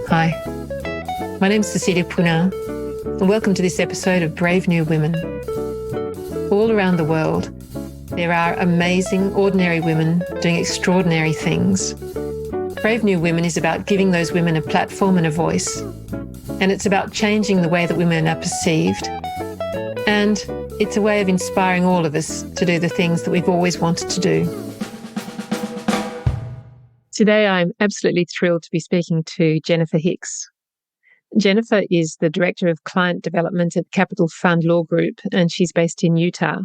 Hi, my name is Cecilia Puna, and welcome to this episode of Brave New Women. All around the world, there are amazing, ordinary women doing extraordinary things. Brave New Women is about giving those women a platform and a voice, and it's about changing the way that women are perceived. And it's a way of inspiring all of us to do the things that we've always wanted to do. Today, I'm absolutely thrilled to be speaking to Jennifer Hicks. Jennifer is the Director of Client Development at Capital Fund Law Group, and she's based in Utah.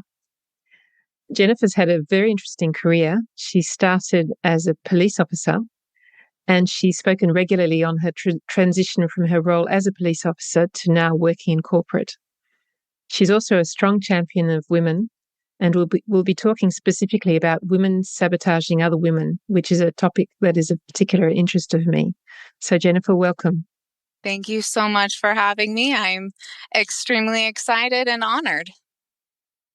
Jennifer's had a very interesting career. She started as a police officer, and she's spoken regularly on her transition from her role as a police officer to now working in corporate. She's also a strong champion of women, and we'll be talking specifically about women sabotaging other women, which is a topic that is of particular interest of me. So, Jennifer, welcome. Thank you so much for having me. I'm extremely excited and honored.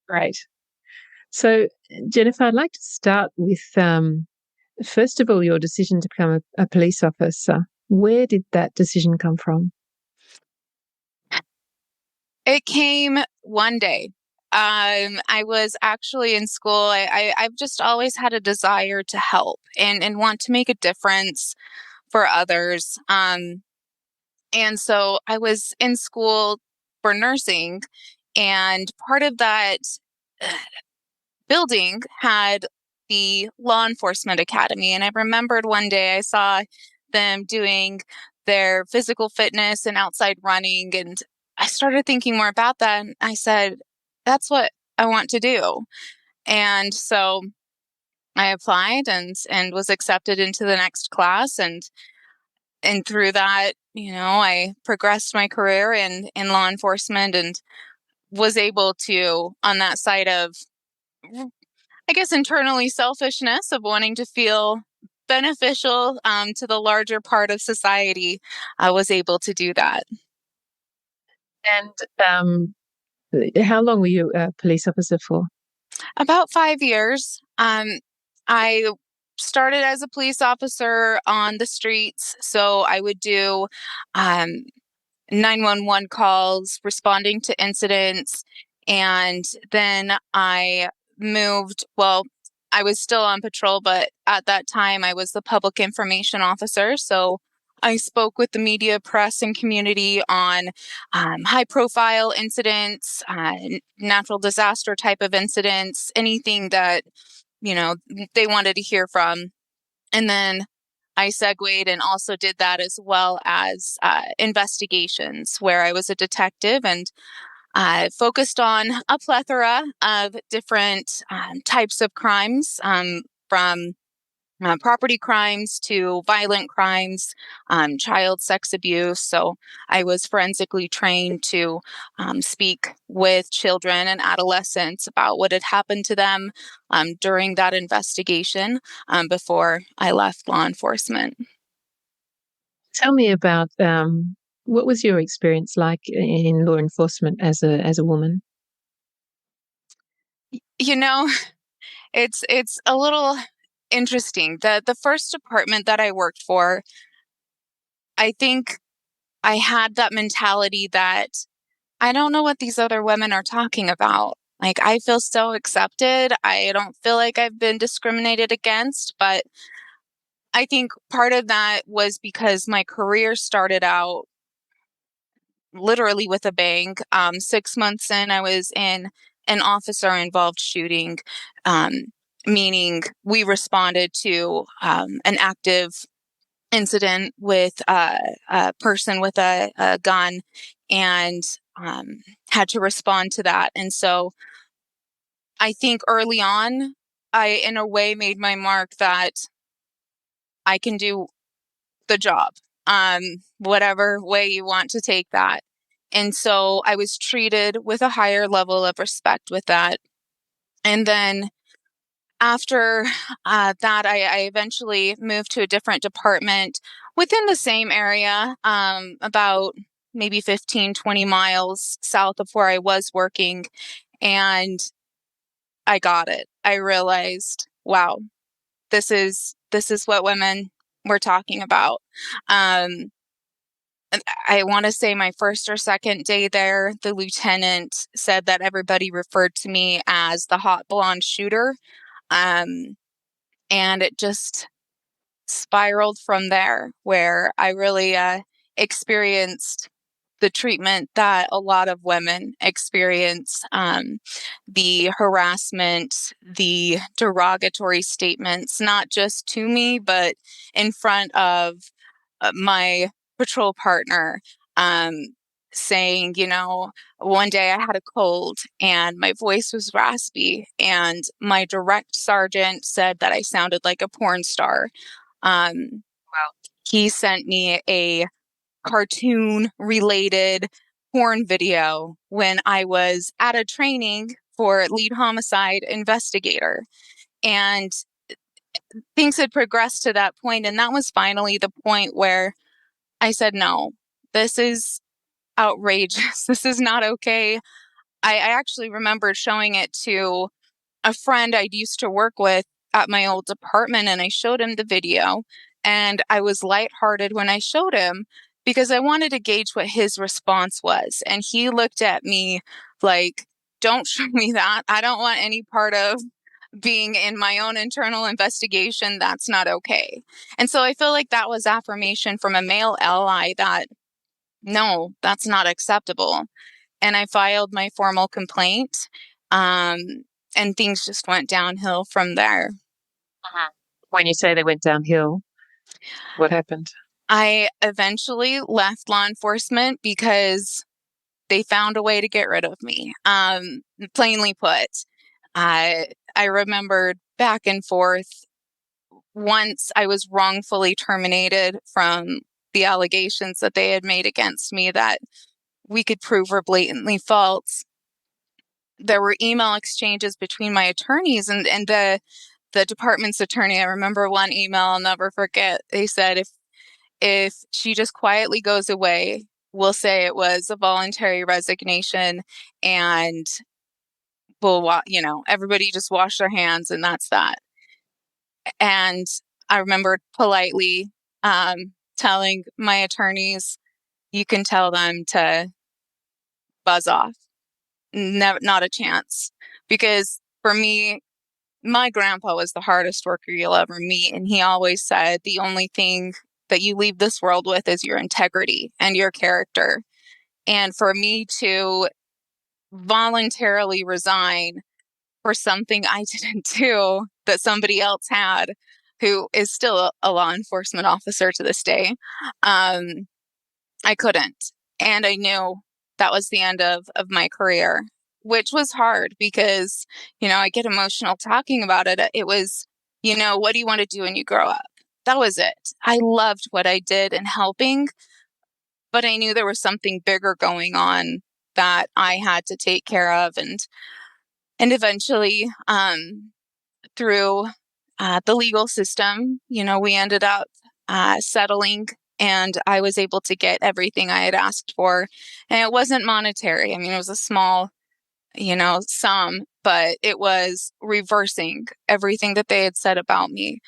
Great. So, Jennifer, I'd like to start with, first of all, your decision to become a police officer. Where did that decision come from? It came one day. I was actually in school. I've just always had a desire to help and want to make a difference for others. And so I was in school for nursing, and part of that building had the law enforcement academy. And I remembered one day I saw them doing their physical fitness and outside running. And I started thinking more about that. And I said, that's what I want to do. And so I applied and was accepted into the next class. And through that, I progressed my career in law enforcement and was able to, on that side of, I guess, internally selfishness of wanting to feel beneficial to the larger part of society, I was able to do that. And how long were you a police officer for? About 5 years. I started as a police officer on the streets, so I would do 911 calls, responding to incidents, and then I moved. Well, I was still on patrol, but at that time I was the public information officer. So I spoke with the media, press, and community on high-profile incidents, natural disaster type of incidents, anything that they wanted to hear from. And then I segued and also did that as well as investigations, where I was a detective and focused on a plethora of different types of crimes, from property crimes to violent crimes, child sex abuse. So I was forensically trained to speak with children and adolescents about what had happened to them during that investigation before I left law enforcement. Tell me about what was your experience like in law enforcement as a woman? It's a little interesting. The first department that I worked for, I think I had that mentality that I don't know what these other women are talking about. Like, I feel so accepted. I don't feel like I've been discriminated against, but I think part of that was because my career started out literally with a bang. 6 months in, I was in an officer-involved shooting, meaning we responded to an active incident with a person with a gun and had to respond to that. And so I think early on, I, in a way, made my mark that I can do the job, whatever way you want to take that. And so I was treated with a higher level of respect with that. And then after that, I eventually moved to a different department within the same area, about maybe 15, 20 miles south of where I was working. And I got it. I realized, wow, this is what women were talking about. I want to say my first or second day there, the lieutenant said that everybody referred to me as the hot blonde shooter. Um, and it just spiraled from there, where I really experienced the treatment that a lot of women experience, the harassment, the derogatory statements, not just to me, but in front of my patrol partner, um, saying, one day I had a cold and my voice was raspy, and my direct sergeant said that I sounded like a porn star. Wow. He sent me a cartoon related porn video when I was at a training for lead homicide investigator. And things had progressed to that point, and that was finally the point where I said, no, this is outrageous. This is not okay. I actually remembered showing it to a friend I'd used to work with at my old department, and I showed him the video, and I was lighthearted when I showed him because I wanted to gauge what his response was. And he looked at me like, don't show me that. I don't want any part of being in my own internal investigation. That's not okay. And so I feel like that was affirmation from a male ally that no, that's not acceptable. And I filed my formal complaint. Um, and things just went downhill from there. When you say they went downhill, what happened? I eventually left law enforcement because they found a way to get rid of me. Plainly put, I remembered back and forth. Once I was wrongfully terminated from the allegations that they had made against me that we could prove were blatantly false. There were email exchanges between my attorneys and the department's attorney. I remember one email I'll never forget. They said, if she just quietly goes away, we'll say it was a voluntary resignation, and everybody just wash their hands, and that's that. And I remember politely telling my attorneys, you can tell them to buzz off. Not a chance. Because for me, my grandpa was the hardest worker you'll ever meet. And he always said the only thing that you leave this world with is your integrity and your character. And for me to voluntarily resign for something I didn't do that somebody else had, who is still a law enforcement officer to this day, I couldn't. And I knew that was the end of my career, which was hard because, I get emotional talking about it. It was, what do you want to do when you grow up? That was it. I loved what I did in helping, but I knew there was something bigger going on that I had to take care of. And eventually, through the legal system, we ended up settling, and I was able to get everything I had asked for. And it wasn't monetary. I mean, it was a small, sum, but it was reversing everything that they had said about me.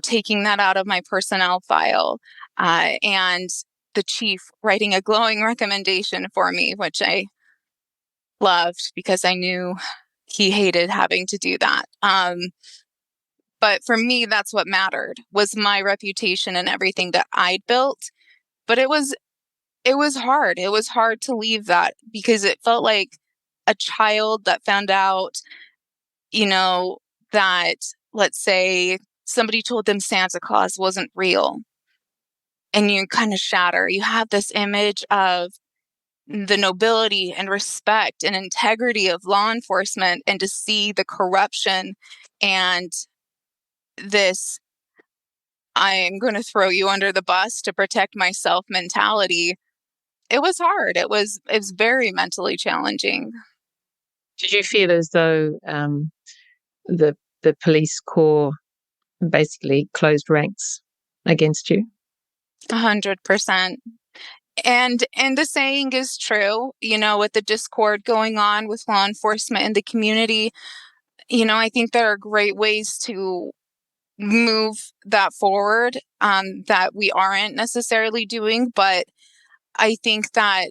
Taking that out of my personnel file, and the chief writing a glowing recommendation for me, which I loved because I knew he hated having to do that. But for me, that's what mattered, was my reputation and everything that I'd built. But it was hard. It was hard to leave that because it felt like a child that found out, that, let's say, somebody told them Santa Claus wasn't real. And you kind of shatter. You have this image of the nobility and respect and integrity of law enforcement, and to see the corruption and this I'm going to throw you under the bus to protect myself mentality. It was hard. It's very mentally challenging. Did you feel as though the police corps basically closed ranks against you? 100%. And the saying is true, with the discord going on with law enforcement in the community, I think there are great ways to move that forward, that we aren't necessarily doing. But I think that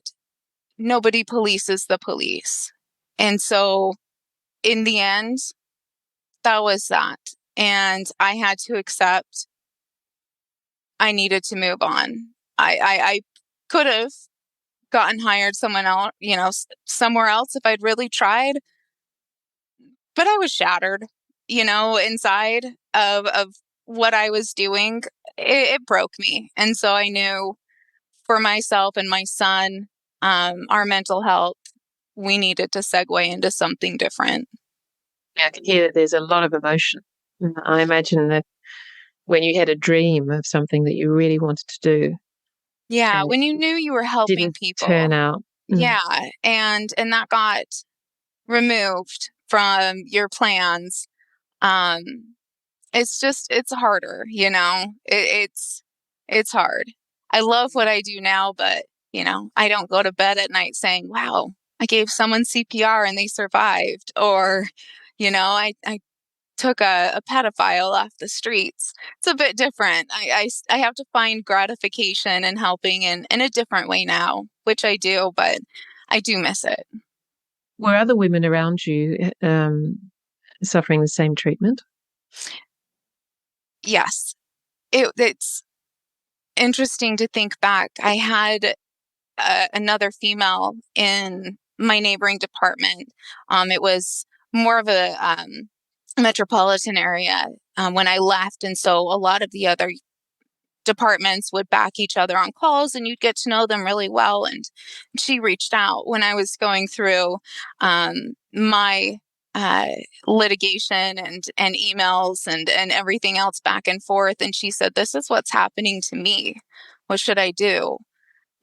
nobody polices the police. And so in the end, that was that. And I had to accept I needed to move on. I could have gotten hired someone else, somewhere else if I'd really tried, but I was shattered, inside of what I was doing. It broke me. And so I knew for myself and my son, our mental health, we needed to segue into something different. Yeah, I can hear that there's a lot of emotion. I imagine that when you had a dream of something that you really wanted to do Yeah, and when you knew you were it helping didn't turn people. out. Yeah, and that got removed from your plans. Um, it's harder, it's hard. I love what I do now, but I don't go to bed at night saying, wow, I gave someone CPR and they survived. Or, I took a pedophile off the streets. It's a bit different. I have to find gratification in helping in a different way now, which I do, but I do miss it. Were other women around you suffering the same treatment? Yes. It's interesting to think back. I had another female in my neighboring department. It was more of a metropolitan area when I left. And so a lot of the other departments would back each other on calls and you'd get to know them really well. And she reached out when I was going through my uh, litigation and emails and everything else back and forth. And she said, this is what's happening to me. What should I do?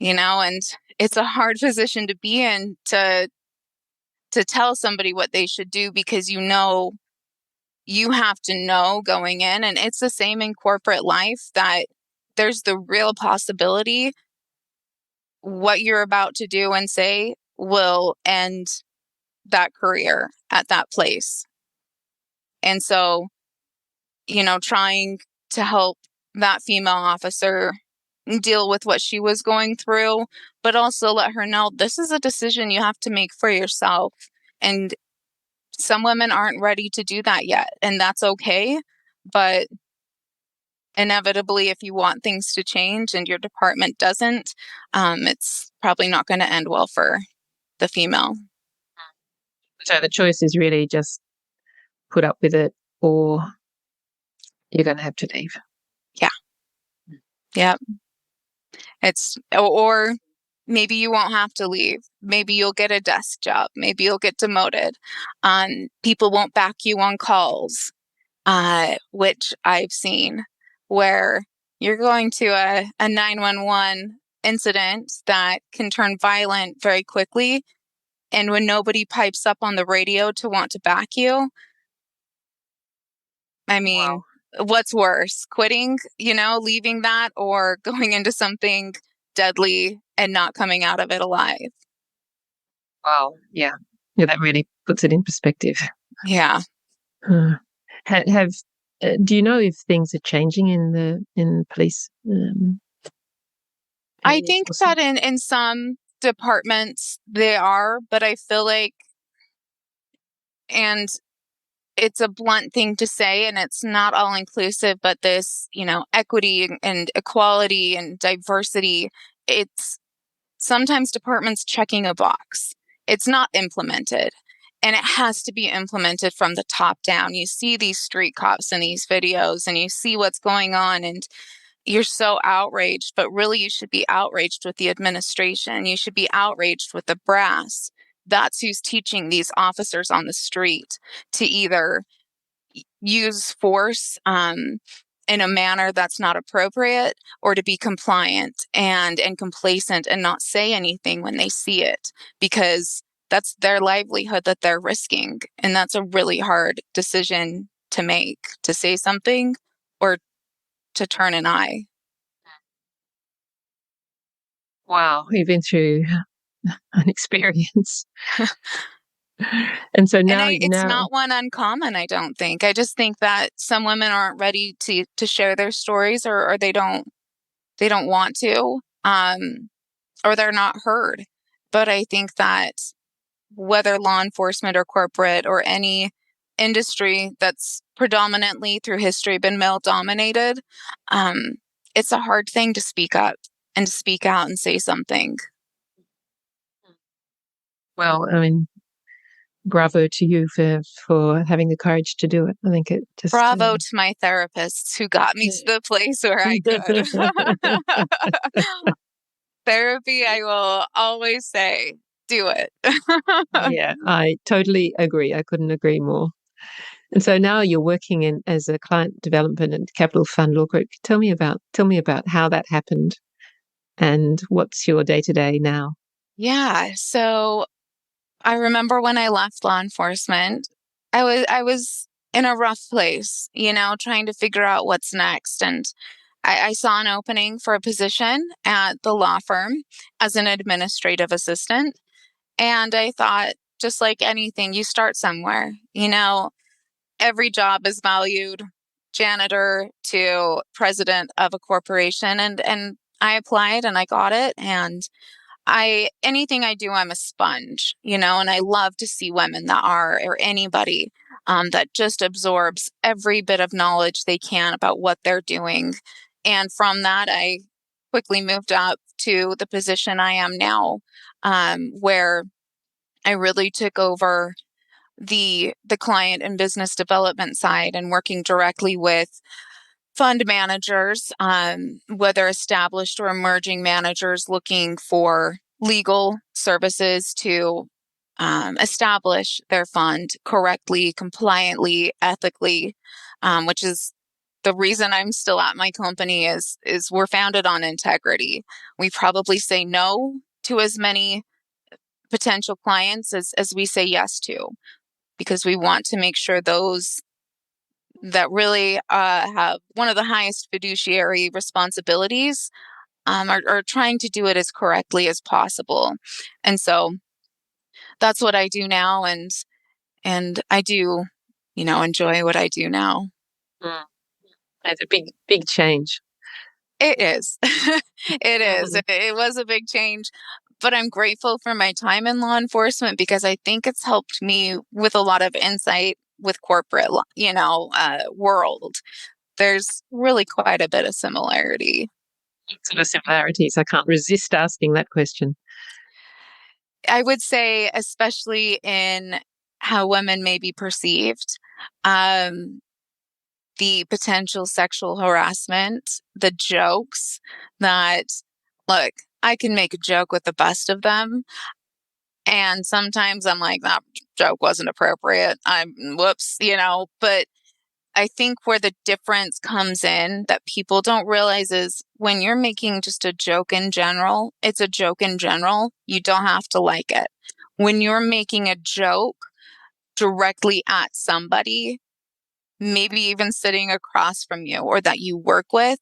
And it's a hard position to be in to tell somebody what they should do, because you have to know going in. And it's the same in corporate life, that there's the real possibility what you're about to do and say will end that career at that place. And so, trying to help that female officer deal with what she was going through, but also let her know this is a decision you have to make for yourself. And some women aren't ready to do that yet, and that's okay. But inevitably, if you want things to change and your department doesn't, it's probably not going to end well for the female. So the choice is really just put up with it or you're going to have to leave. Yeah. Yeah. Or maybe you won't have to leave. Maybe you'll get a desk job. Maybe you'll get demoted. People won't back you on calls, which I've seen, where you're going to a 911 incident that can turn violent very quickly. And when nobody pipes up on the radio to want to back you, I mean, Wow. what's worse, quitting, leaving that, or going into something deadly and not coming out of it alive? Wow. Yeah. Yeah, that really puts it in perspective. Yeah. Uh, have do you know if things are changing in police? I Police think forces? that in some departments they are, but I feel like, and it's a blunt thing to say, and it's not all inclusive, but this, equity and equality and diversity, it's sometimes departments checking a box. It's not implemented. And it has to be implemented from the top down. You see these street cops in these videos and you see what's going on, and you're so outraged, but really you should be outraged with the administration. You should be outraged with the brass. That's who's teaching these officers on the street to either use force in a manner that's not appropriate, or to be compliant and complacent and not say anything when they see it, because that's their livelihood that they're risking. And that's a really hard decision to make, to say something or to turn an eye. Wow, you've been through an experience. And so And now, it's not one uncommon, I don't think. I just think that some women aren't ready to share their stories, or they don't want to, or they're not heard. But I think that whether law enforcement or corporate or any industry that's predominantly through history been male dominated, um, it's a hard thing to speak up and to speak out and say something. well, I mean, bravo to you for having the courage to do it. I think it just Bravo to my therapists who got me to the place where I could. Therapy, I will always say, do it. yeah, I totally agree. I couldn't agree more. And so now you're working in as a client development and capital fund law group. Tell me about how that happened and what's your day to day now. Yeah. So I remember when I left law enforcement, I was in a rough place, trying to figure out what's next. And I saw an opening for a position at the law firm as an administrative assistant. And I thought, just like anything, you start somewhere. Every job is valued, janitor to president of a corporation. And I applied and I got it. And anything I do, I'm a sponge, and I love to see women that are, or anybody that just absorbs every bit of knowledge they can about what they're doing. And from that, I quickly moved up to the position I am now, where I really took over the client and business development side and working directly with fund managers, whether established or emerging managers looking for legal services to establish their fund correctly, compliantly, ethically, which is the reason I'm still at my company is we're founded on integrity. We probably say no to as many potential clients as we say yes to, because we want to make sure those that really have one of the highest fiduciary responsibilities are trying to do it as correctly as possible. And so that's what I do now, and I do, enjoy what I do now. Mm. It's a big change. It is. It is. Mhm. It was a big change, but I'm grateful for my time in law enforcement because I think it's helped me with a lot of insight with corporate, world. There's really quite a bit of similarity. Sort of similarities. I can't resist asking that question. I would say, especially in how women may be perceived, um, the potential sexual harassment, the jokes that, look, I can make a joke with the best of them. And sometimes I'm like, that joke wasn't appropriate. Whoops, but I think where the difference comes in that people don't realize is when you're making just a joke in general, it's a joke in general. You don't have to like it. When you're making a joke directly at somebody, maybe even sitting across from you or that you work with,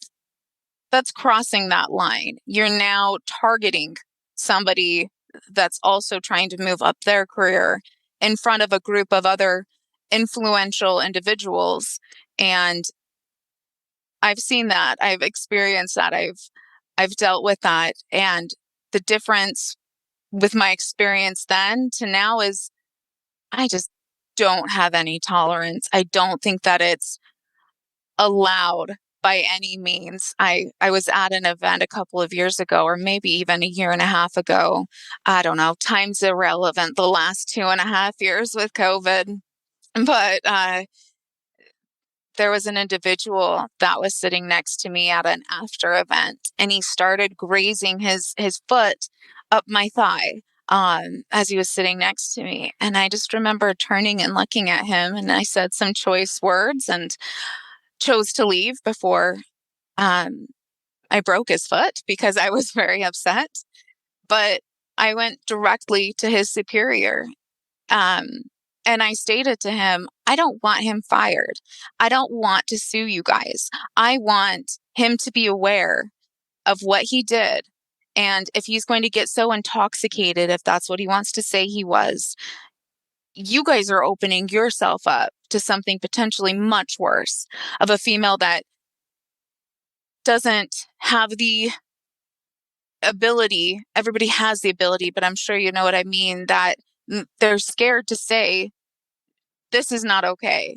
that's crossing that line. You're now targeting somebody that's also trying to move up their career in front of a group of other influential individuals. And I've seen that. I've experienced that. I've dealt with that. And the difference with my experience then to now is I just don't have any tolerance. I don't think that it's allowed by any means. I was at an event a couple of years ago, or maybe even a year and a half ago. I don't know. Time's irrelevant the last 2.5 years with COVID. But there was an individual that was sitting next to me at an after event, and he started grazing his foot up my thigh as he was sitting next to me. And I just remember turning and looking at him, and I said some choice words and chose to leave before um, I broke his foot because I was very upset. But I went directly to his superior. Um, and I stated to him, I don't want him fired. I don't want to sue you guys. I want him to be aware of what he did. And if he's going to get so intoxicated, if that's what he wants to say he was, you guys are opening yourself up to something potentially much worse of a female that doesn't have the ability. Everybody has the ability, but I'm sure you know what I mean, that they're scared to say, this is not okay.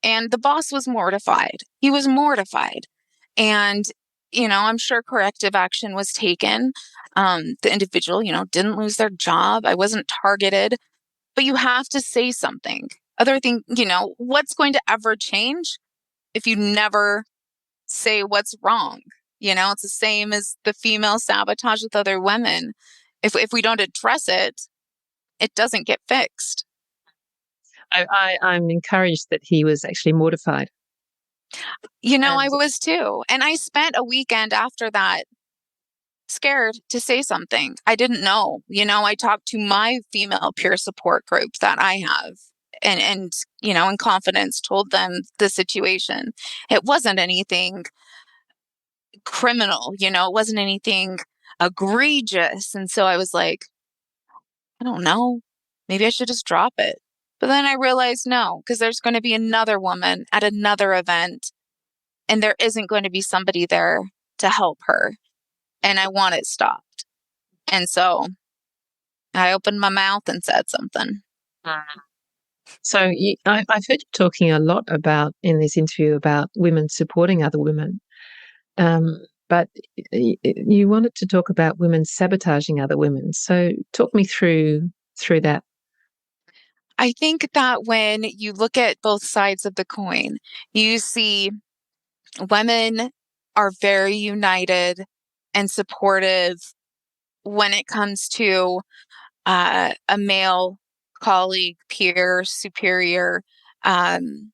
And the boss was mortified. He was mortified. And, I'm sure corrective action was taken. The individual, didn't lose their job. I wasn't targeted, but you have to say something. Other thing, what's going to ever change if you never say what's wrong? It's the same as the female sabotage with other women. If we don't address it, it doesn't get fixed. I'm encouraged that he was actually mortified. I And was too. And I spent a weekend after that scared to say something. I didn't know. I talked to my female peer support group that I have and in confidence told them the situation. It wasn't anything criminal, it wasn't anything egregious. And so I was like, I don't know. Maybe I should just drop it. But then I realized no, because there's going to be another woman at another event and there isn't going to be somebody there to help her. And I want it stopped. And so I opened my mouth and said something. so I've heard you talking a lot about in this interview about women supporting other women. But you wanted to talk about women sabotaging other women. So talk me through that. I think that when you look at both sides of the coin, you see women are very united and supportive when it comes to a male colleague, peer, superior, um,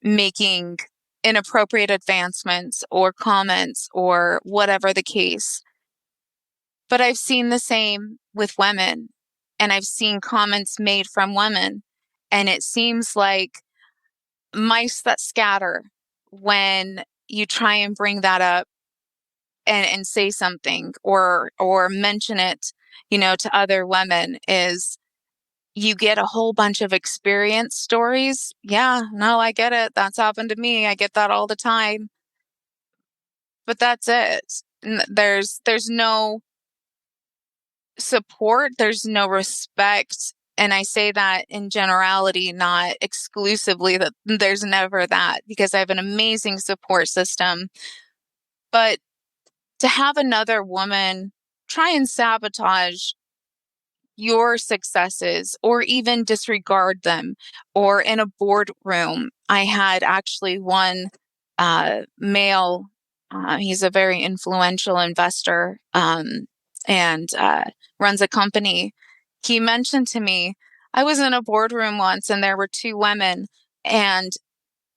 making inappropriate advancements or comments or whatever the case. But I've seen the same with women, and I've seen comments made from women, and it seems like mice that scatter when you try and bring that up and say something or mention it, to other women is you get a whole bunch of experience stories. Yeah, no, I get it. That's happened to me. I get that all the time. But that's it. There's no support, there's no respect. And I say that in generality, not exclusively, that there's never that, because I have an amazing support system. But to have another woman try and sabotage your successes or even disregard them, or in a boardroom, I had actually one male, he's a very influential investor, and runs a company. He mentioned to me, I was in a boardroom once and there were two women, and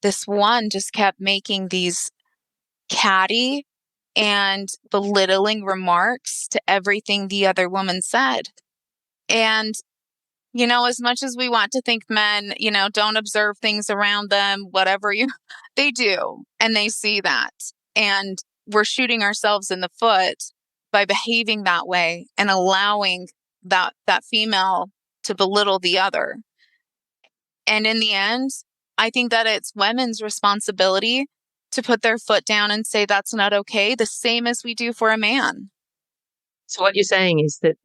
this one just kept making these catty and belittling remarks to everything the other woman said. And, as much as we want to think men, don't observe things around them, whatever they do, and they see that. And we're shooting ourselves in the foot by behaving that way and allowing that female to belittle the other. And in the end, I think that it's women's responsibility to put their foot down and say that's not okay, the same as we do for a man. So what you're saying is that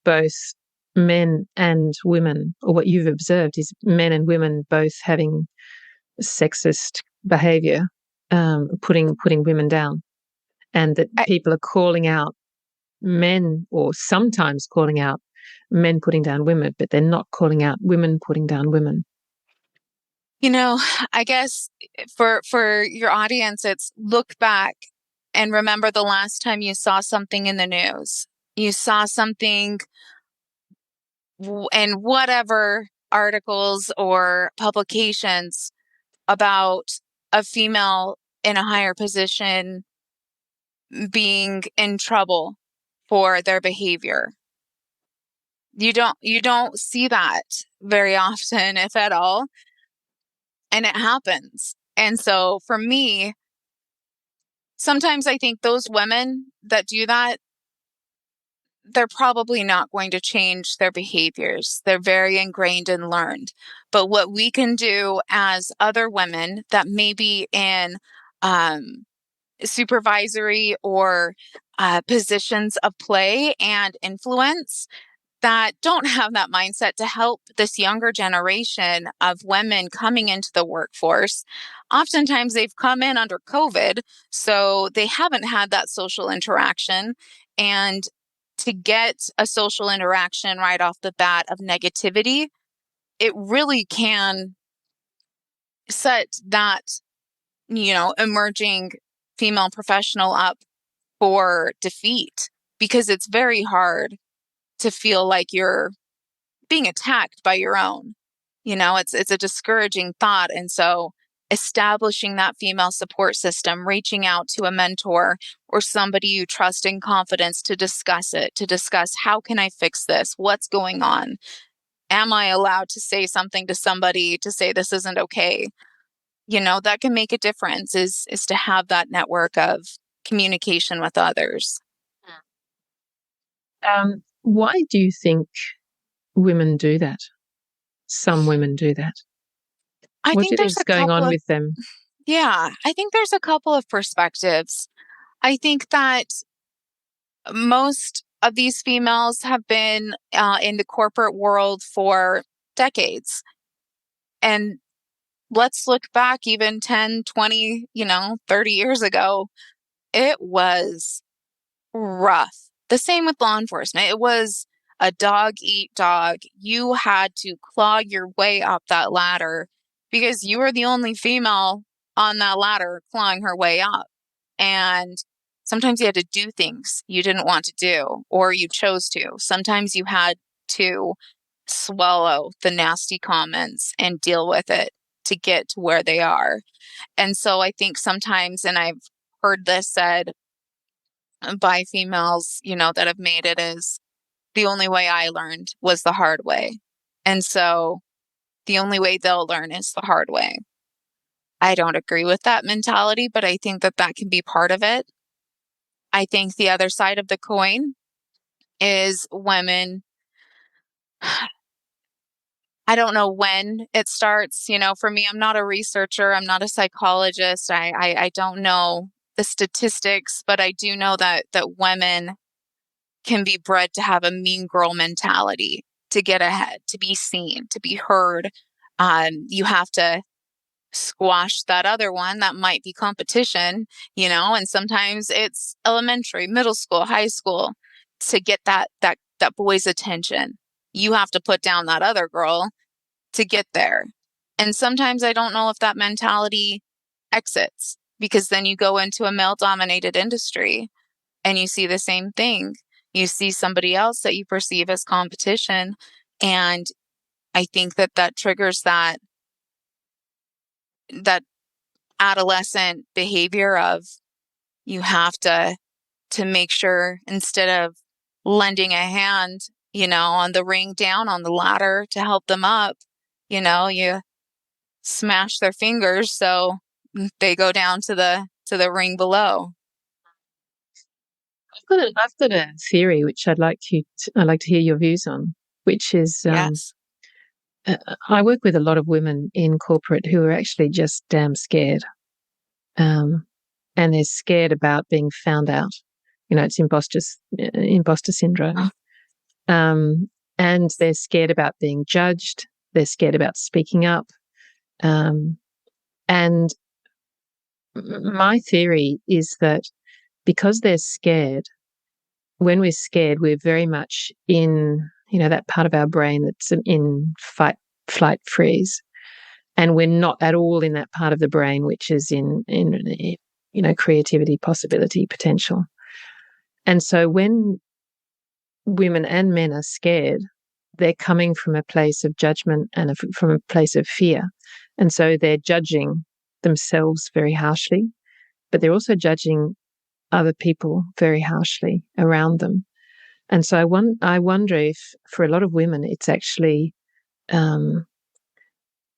both men and women, or what you've observed is men and women both having sexist behavior, putting women down, and that I, people are calling out men, or sometimes calling out men putting down women, but they're not calling out women putting down women. I guess for your audience, it's look back and remember the last time you saw something in the news. You saw something in whatever articles or publications about a female in a higher position being in trouble for their behavior. You don't see that very often, if at all, and it happens. And so for me, sometimes I think those women that do that, they're probably not going to change their behaviors. They're very ingrained and learned. But what we can do as other women that may be in supervisory or positions of play and influence that don't have that mindset to help this younger generation of women coming into the workforce. Oftentimes they've come in under COVID, so they haven't had that social interaction. And to get a social interaction right off the bat of negativity, it really can set that, emerging female professional up for defeat, because it's very hard to feel like you're being attacked by your own. It's a discouraging thought. And so establishing that female support system, reaching out to a mentor or somebody you trust in confidence to discuss it, to discuss how can I fix this? What's going on? Am I allowed to say something to somebody to say this isn't okay? That can make a difference is to have that network of communication with others. Why do you think women do that? Some women do that. I What do think you think there's is a going couple on of, with them? yeah, I think there's a couple of perspectives. I think that most of these females have been in the corporate world for decades. And let's look back even 10, 20, 30 years ago. It was rough. The same with law enforcement. It was a dog eat dog. You had to claw your way up that ladder because you were the only female on that ladder clawing her way up. And sometimes you had to do things you didn't want to do or you chose to. Sometimes you had to swallow the nasty comments and deal with it to get to where they are. And so I think sometimes, and I've heard this said by females, that have made it, is the only way I learned was the hard way. And so the only way they'll learn is the hard way. I don't agree with that mentality, but I think that that can be part of it. I think the other side of the coin is women. I don't know when it starts. For me, I'm not a researcher. I'm not a psychologist. I don't know the statistics, but I do know that women can be bred to have a mean girl mentality, to get ahead, to be seen, to be heard. You have to squash that other one that might be competition, and sometimes it's elementary, middle school, high school, to get that boy's attention. You have to put down that other girl to get there. And sometimes I don't know if that mentality exits, because then you go into a male dominated industry and you see the same thing. You see somebody else that you perceive as competition. And I think that triggers that adolescent behavior of, you have to make sure, instead of lending a hand, on the ring down on the ladder to help them up, you smash their fingers so they go down to the ring below. I've got a theory which I'd like to hear your views on, which is Yes. I work with a lot of women in corporate who are actually just damn scared, and they're scared about being found out. It's imposter syndrome, and they're scared about being judged. They're scared about speaking up, and my theory is that because they're scared, when we're scared, we're very much in, that part of our brain that's in fight, flight, freeze. And we're not at all in that part of the brain, which is in creativity, possibility, potential. And so when women and men are scared, they're coming from a place of judgment and from a place of fear. And so they're judging themselves very harshly, but they're also judging other people very harshly around them. And so I wonder if for a lot of women, it's actually the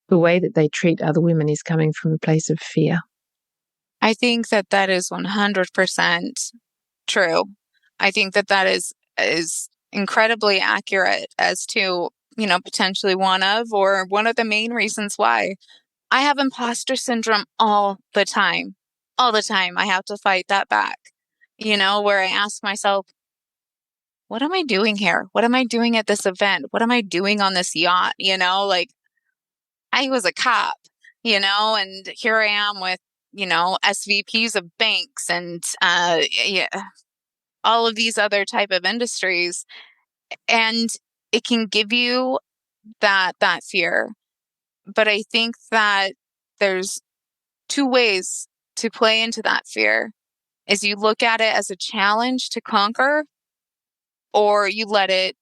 way that they treat other women is coming from a place of fear. I think that is 100% true. I think that is is incredibly accurate as to, potentially one of the main reasons why. I have imposter syndrome all the time. All the time. I have to fight that back, where I ask myself, what am I doing here? What am I doing at this event? What am I doing on this yacht? Like I was a cop, and here I am with, SVPs of banks and yeah, all of these other type of industries. And it can give you that fear. But I think that there's two ways to play into that fear is you look at it as a challenge to conquer, or you let it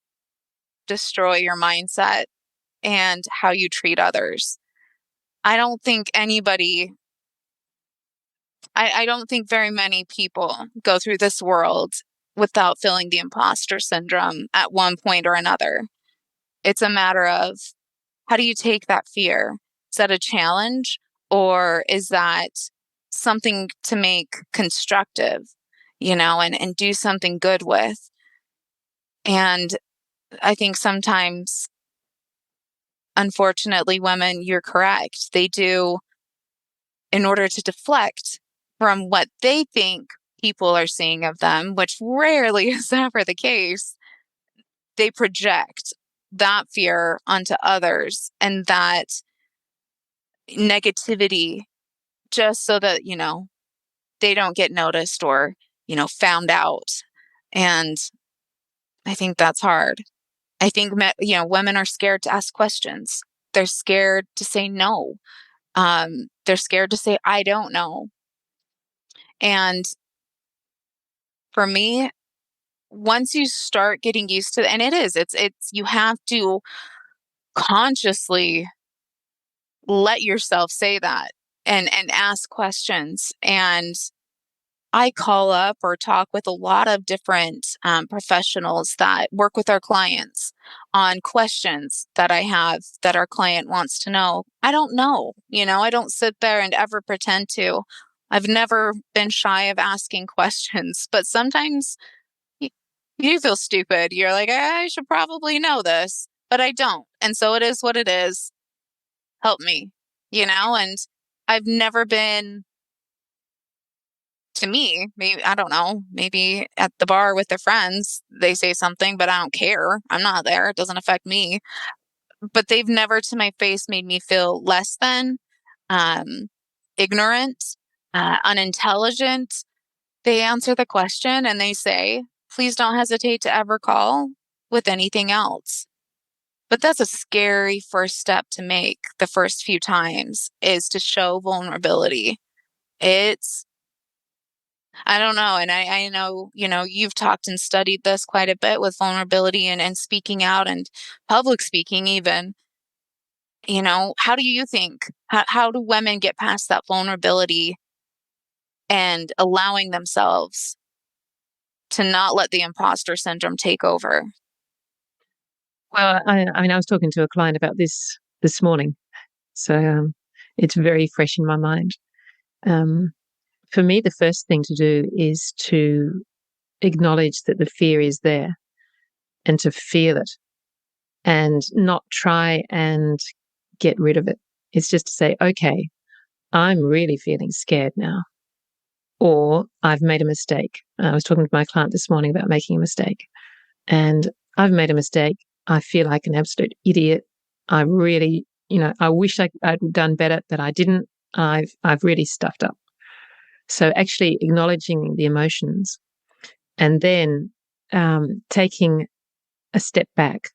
destroy your mindset and how you treat others. I don't think anybody, I don't think very many people go through this world without feeling the imposter syndrome at one point or another. It's a matter of how do you take that fear? Is that a challenge, or is that something to make constructive, and do something good with? And I think sometimes, unfortunately, women, you're correct. They do, in order to deflect from what they think people are seeing of them, which rarely is ever the case, they project that fear onto others and that negativity just so that, they don't get noticed or, found out. And I think that's hard. I think, women are scared to ask questions. They're scared to say no. They're scared to say, I don't know. And for me, once you start getting used to, and you have to consciously let yourself say that and ask questions. And I call up or talk with a lot of different professionals that work with our clients on questions that I have that our client wants to know. I don't know, I don't sit there and ever pretend to. I've never been shy of asking questions, but sometimes you, you feel stupid. You're like, I should probably know this, but I don't. And so it is what it is. Help me, and I've never been, to me, maybe, I don't know, maybe at the bar with their friends, they say something, but I don't care. I'm not there. It doesn't affect me. But they've never to my face made me feel less than, um, ignorant, unintelligent. They answer the question and they say, please don't hesitate to ever call with anything else. But that's a scary first step to make the first few times, is to show vulnerability. It's I don't know. And I know, you've talked and studied this quite a bit with vulnerability and speaking out and public speaking even. How do you think? How do women get past that vulnerability and allowing themselves to not let the imposter syndrome take over? Well, I mean, I was talking to a client about this morning, so it's very fresh in my mind. Um, for me, the first thing to do is to acknowledge that the fear is there and to feel it and not try and get rid of it. It's just to say, okay, I'm really feeling scared now, or I've made a mistake. I was talking to my client this morning about making a mistake, and I've made a mistake. I feel like an absolute idiot. I really, I wish I'd done better, but I didn't. I've really stuffed up. So actually acknowledging the emotions and then taking a step back,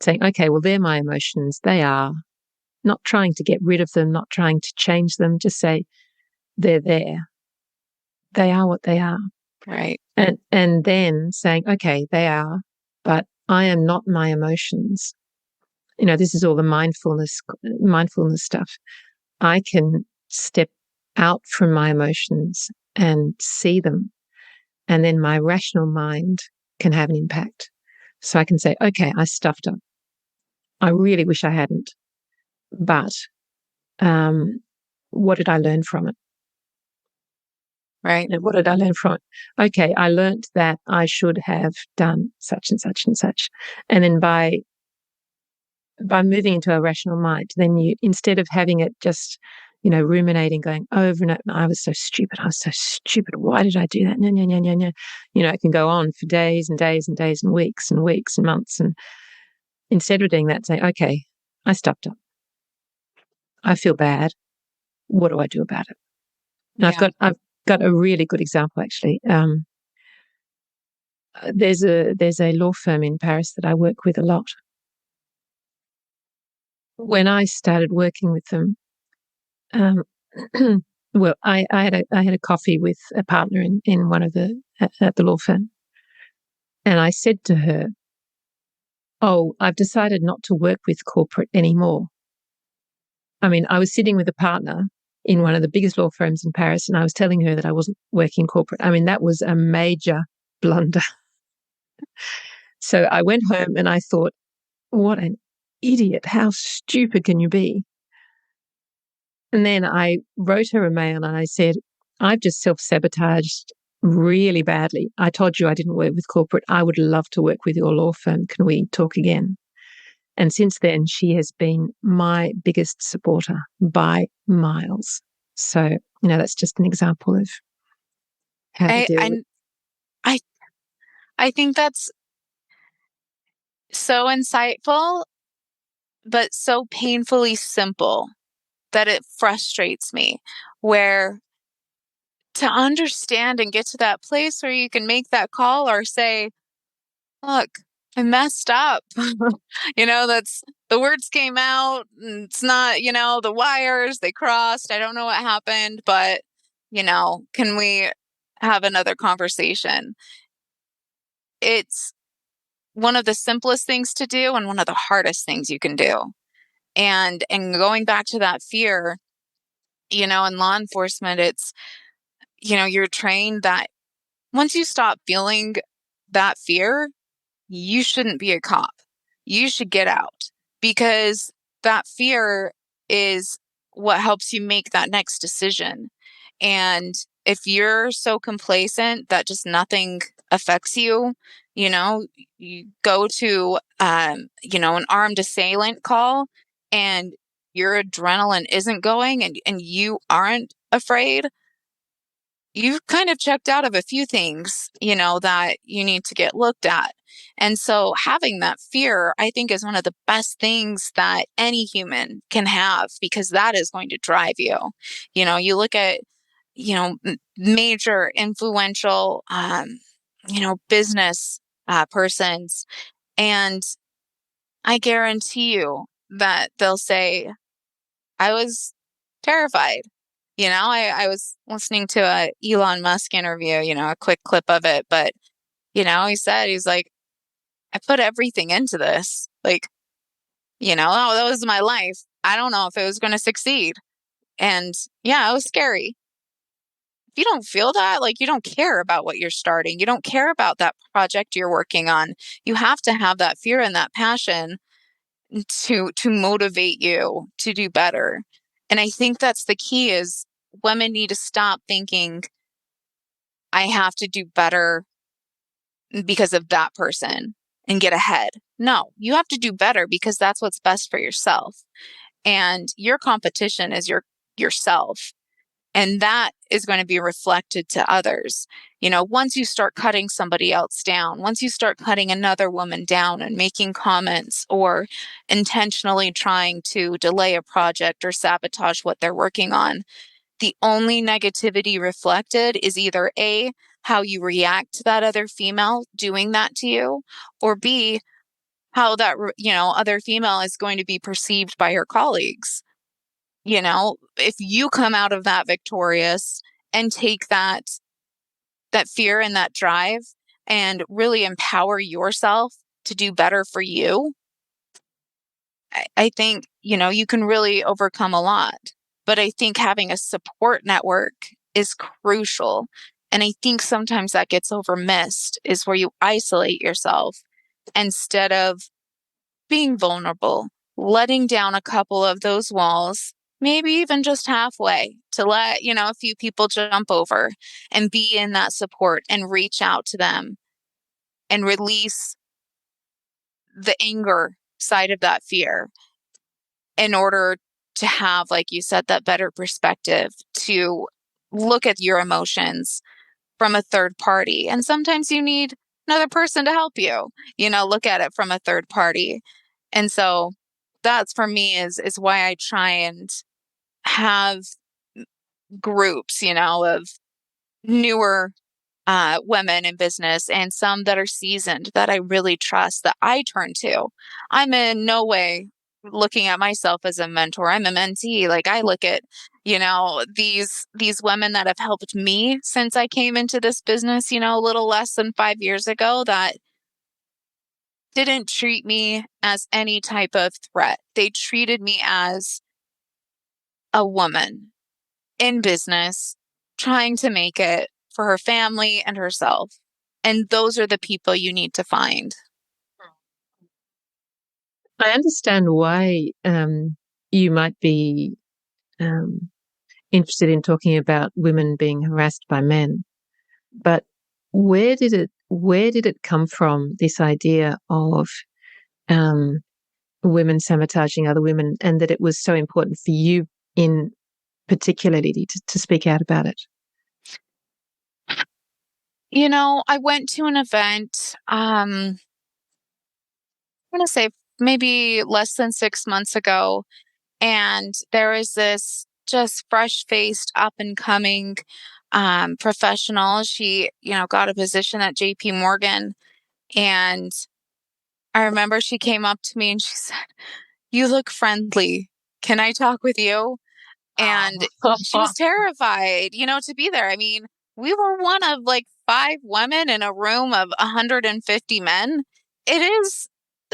saying, okay, well, they're my emotions. They are. Not trying to get rid of them, not trying to change them, just say they're there. They are what they are. Right. And then saying, okay, they are, but I am not my emotions. This is all the mindfulness stuff. I can step out from my emotions and see them. And then my rational mind can have an impact. So I can say, okay, I stuffed up. I really wish I hadn't. But what did I learn from it? Right. And what did I learn from it? Okay, I learned that I should have done such and such and such. And then by moving into a rational mind, then you, instead of having it just, ruminating, going over and over, I was so stupid. I was so stupid. Why did I do that? No, no, no, no, no. It can go on for days and days and days and weeks and weeks and months. And instead of doing that, say, okay, I stuffed up. I feel bad. What do I do about it? And Yeah. I've got a really good example, actually. There's a law firm in Paris that I work with a lot. When I started working with them, um, well, I had a coffee with a partner in one of at the law firm, and I said to her, "Oh, I've decided not to work with corporate anymore." I mean, I was sitting with a partner in one of the biggest law firms in Paris, and I was telling her that I wasn't working corporate. I mean, that was a major blunder. So I went home and I thought, what an idiot. How stupid can you be? And then I wrote her a mail and I said, I've just self-sabotaged really badly. I told you I didn't work with corporate. I would love to work with your law firm. Can we talk again? And since then, she has been my biggest supporter by miles. So, that's just an example of how to I deal with. I I I think that's so insightful, but so painfully simple that it frustrates me. Where to understand and get to that place where you can make that call or say, look, I messed up. That's the words came out. And it's not, the wires, they crossed. I don't know what happened, but, can we have another conversation? It's one of the simplest things to do and one of the hardest things you can do. And going back to that fear, in law enforcement, it's, you're trained that once you stop feeling that fear, you shouldn't be a cop. You should get out because that fear is what helps you make that next decision. And if you're so complacent that just nothing affects you, you know, you go to, an armed assailant call and your adrenaline isn't going and you aren't afraid, you've kind of checked out of a few things, that you need to get looked at. And so having that fear, I think, is one of the best things that any human can have because that is going to drive you. You look at, major influential, business persons, and I guarantee you that they'll say, I was terrified. I was listening to a Elon Musk interview, a quick clip of it, but he's like, I put everything into this. Like, oh, that was my life. I don't know if it was going to succeed. And yeah, it was scary. If you don't feel that, like you don't care about what you're starting, you don't care about that project you're working on. You have to have that fear and that passion to motivate you to do better. And I think that's the key is women need to stop thinking I have to do better because of that person and get ahead. No, you have to do better because that's what's best for yourself. And your competition is yourself. And that is going to be reflected to others. Once you start cutting somebody else down, once you start cutting another woman down and making comments or intentionally trying to delay a project or sabotage what they're working on, the only negativity reflected is either A, how you react to that other female doing that to you, or B, how that, other female is going to be perceived by her colleagues. If you come out of that victorious and take that fear and that drive and really empower yourself to do better for you, I think, you can really overcome a lot. But I think having a support network is crucial. And I think sometimes that gets overmissed is where you isolate yourself instead of being vulnerable, letting down a couple of those walls maybe even just halfway, to let, a few people jump over and be in that support and reach out to them and release the anger side of that fear in order to have, like you said, that better perspective to look at your emotions from a third party. And sometimes you need another person to help you, look at it from a third party. And so that's for me is why I try and have groups, of newer women in business and some that are seasoned that I really trust that I turn to. I'm in no way looking at myself as a mentor. I'm a mentee. Like I look at, these women that have helped me since I came into this business, a little less than 5 years ago that didn't treat me as any type of threat. They treated me as a woman in business, trying to make it for her family and herself. And those are the people you need to find. I understand why you might be um, interested in talking about women being harassed by men, but where did it come from? This idea of um, women sabotaging other women, and that it was so important for you in particularly to speak out about it. I went to an event, I'm going to say maybe less than 6 months ago, and there was this just fresh faced, up and coming professional. She, got a position at JP Morgan. And I remember she came up to me and she said, "You look friendly. Can I talk with you?" And she was terrified, to be there. I mean, we were one of like 5 women in a room of 150 men. It is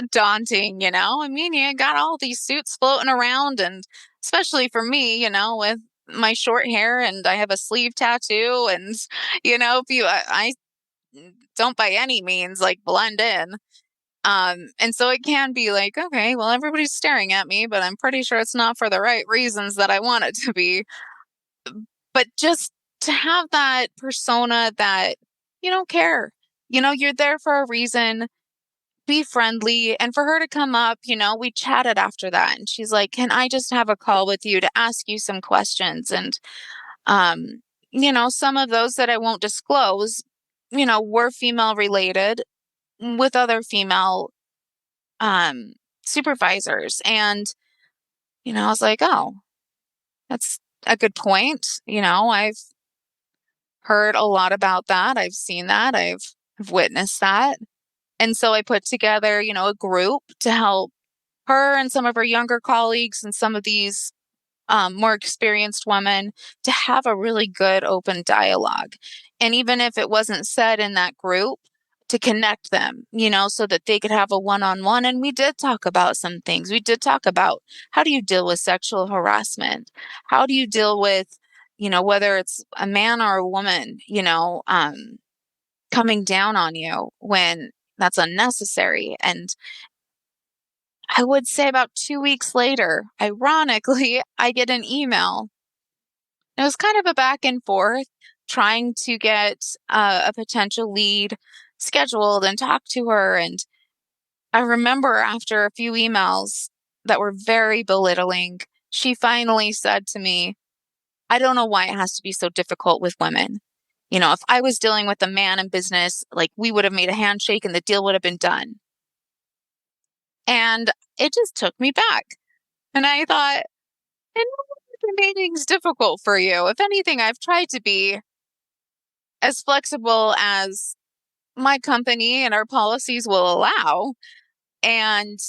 daunting, I mean, you got all these suits floating around, and especially for me, with my short hair and I have a sleeve tattoo, and if I don't by any means like blend in. And so it can be like, okay, well, everybody's staring at me, but I'm pretty sure it's not for the right reasons that I want it to be. But just to have that persona that you don't care, you're there for a reason, be friendly. And for her to come up, we chatted after that. And she's like, "Can I just have a call with you to ask you some questions?" And, some of those that I won't disclose, were female related with other female um, supervisors. And, I was like, oh, that's a good point. I've heard a lot about that. I've seen that. I've witnessed that. And so I put together, a group to help her and some of her younger colleagues and some of these more experienced women to have a really good open dialogue. And even if it wasn't said in that group, to connect them, so that they could have a one-on-one. And we did talk about some things. We did talk about, how do you deal with sexual harassment? How do you deal with, whether it's a man or a woman, coming down on you when that's unnecessary. And I would say about 2 weeks later, ironically, I get an email. It was kind of a back and forth trying to get a potential lead scheduled and talk to her. And I remember after a few emails that were very belittling, she finally said to me, "I don't know why it has to be so difficult with women. If I was dealing with a man in business, like we would have made a handshake and the deal would have been done." And it just took me back. And I thought, and dating's difficult for you. If anything, I've tried to be as flexible as my company and our policies will allow. And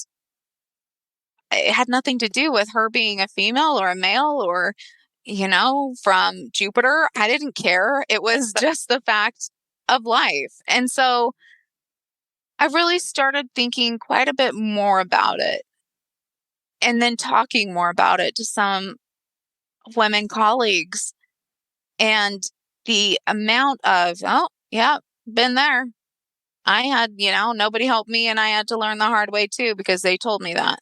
it had nothing to do with her being a female or a male or, from Jupiter. I didn't care. It was just the fact of life. And so I really started thinking quite a bit more about it and then talking more about it to some women colleagues. And the amount of, "Oh, yeah, been there. I had, nobody helped me and I had to learn the hard way too because they told me that."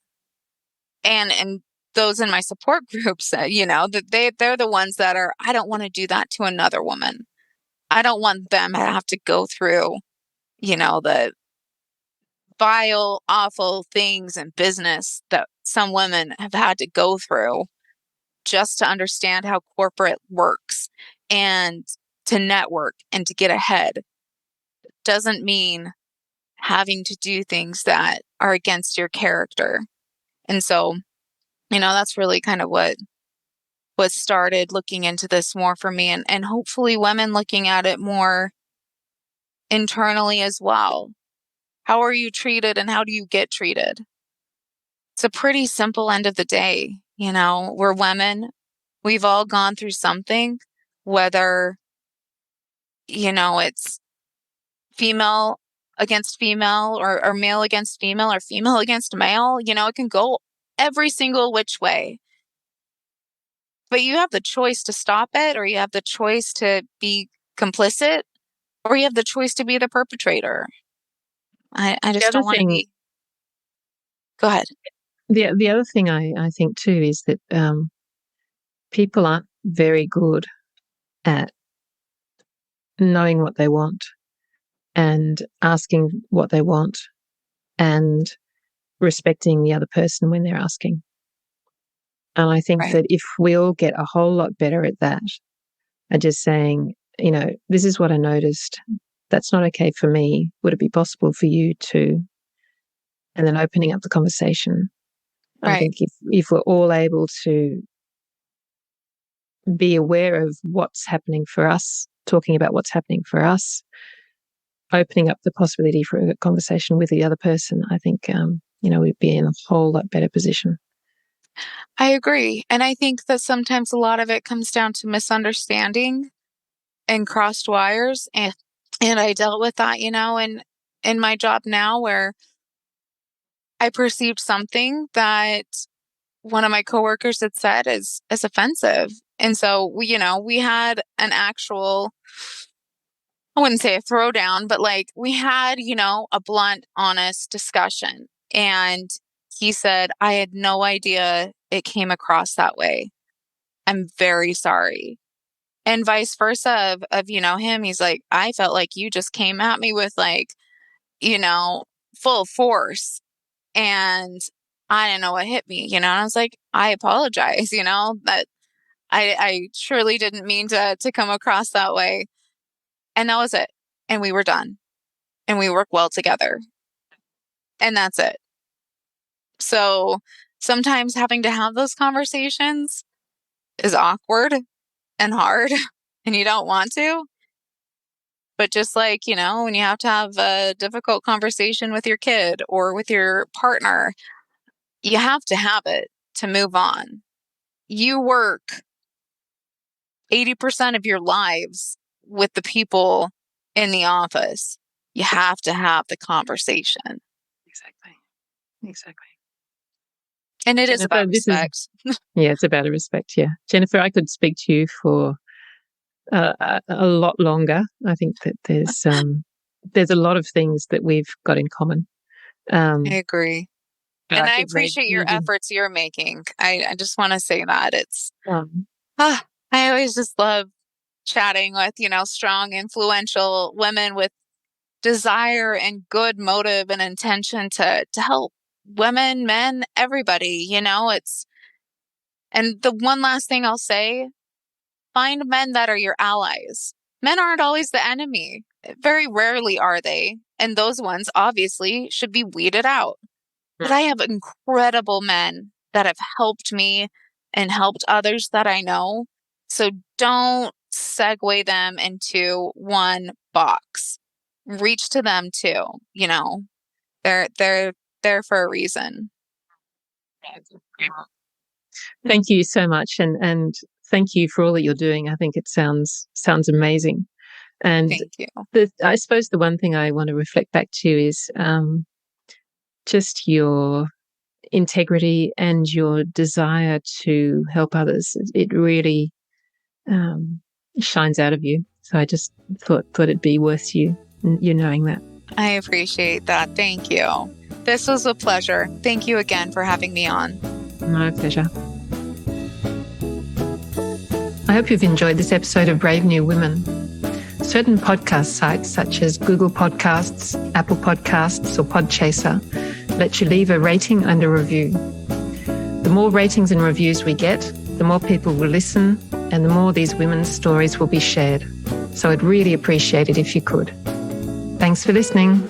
And those in my support groups, that they're the ones that are, I don't want to do that to another woman. I don't want them to have to go through, the vile, awful things in business that some women have had to go through just to understand how corporate works and to network and to get ahead. Doesn't mean having to do things that are against your character. And so, that's really kind of what started looking into this more for me, and hopefully women looking at it more internally as well. How are you treated and how do you get treated? It's a pretty simple end of the day. We're women. We've all gone through something, whether, it's female against female or male against female or female against male. It can go every single which way. But you have the choice to stop it, or you have the choice to be complicit, or you have the choice to be the perpetrator. I The just other don't want to thing, be. Go ahead. the other thing I think too is that people aren't very good at knowing what they want and asking what they want and respecting the other person when they're asking. And I think Right. that if we all get a whole lot better at that and just saying, this is what I noticed, that's not okay for me. Would it be possible for you to? And then opening up the conversation. I Right. think if we're all able to be aware of what's happening for us, talking about what's happening for us, opening up the possibility for a conversation with the other person, I think, we'd be in a whole lot better position. I agree. And I think that sometimes a lot of it comes down to misunderstanding and crossed wires. And I dealt with that, in my job now, where I perceived something that one of my coworkers had said as offensive. And so we had an actual, I wouldn't say a throwdown, but like we had, a blunt, honest discussion. And he said, I had no idea it came across that way. I'm very sorry. And vice versa of him. He's like, I felt like you just came at me with like, you know, full force. And I didn't know what hit me, and I was like, I apologize, that I surely didn't mean to come across that way. And that was it. And we were done. And we work well together. And that's it. So sometimes having to have those conversations is awkward and hard and you don't want to. But just like, when you have to have a difficult conversation with your kid or with your partner, you have to have it to move on. You work 80% of your lives with the people in the office. You have to have the conversation. Exactly. And it is Jennifer, about respect. it's about a respect. Yeah. Jennifer, I could speak to you for a lot longer. I think that there's a lot of things that we've got in common. I agree. But And I I think appreciate your maybe efforts you're making. I just want to say that it's, um, I always just love chatting with, strong, influential women with desire and good motive and intention to help women, men, everybody, and the one last thing I'll say, find men that are your allies. Men aren't always the enemy. Very rarely are they. And those ones obviously should be weeded out. But I have incredible men that have helped me and helped others that I know. So don't segue them into one box. Reach to them too. They're there for a reason. thank you so much, and thank you for all that you're doing. I think it sounds amazing. And Thank you. I suppose the one thing I want to reflect back to is just your integrity and your desire to help others. It really shines out of you. So I just thought it'd be worth you knowing that. I appreciate that. Thank you. This was a pleasure. Thank you again for having me on. My pleasure. I hope you've enjoyed this episode of Brave New Women. Certain podcast sites such as Google Podcasts, Apple Podcasts, or Podchaser let you leave a rating and a review. The more ratings and reviews we get, the more people will listen and the more these women's stories will be shared. So I'd really appreciate it if you could. Thanks for listening.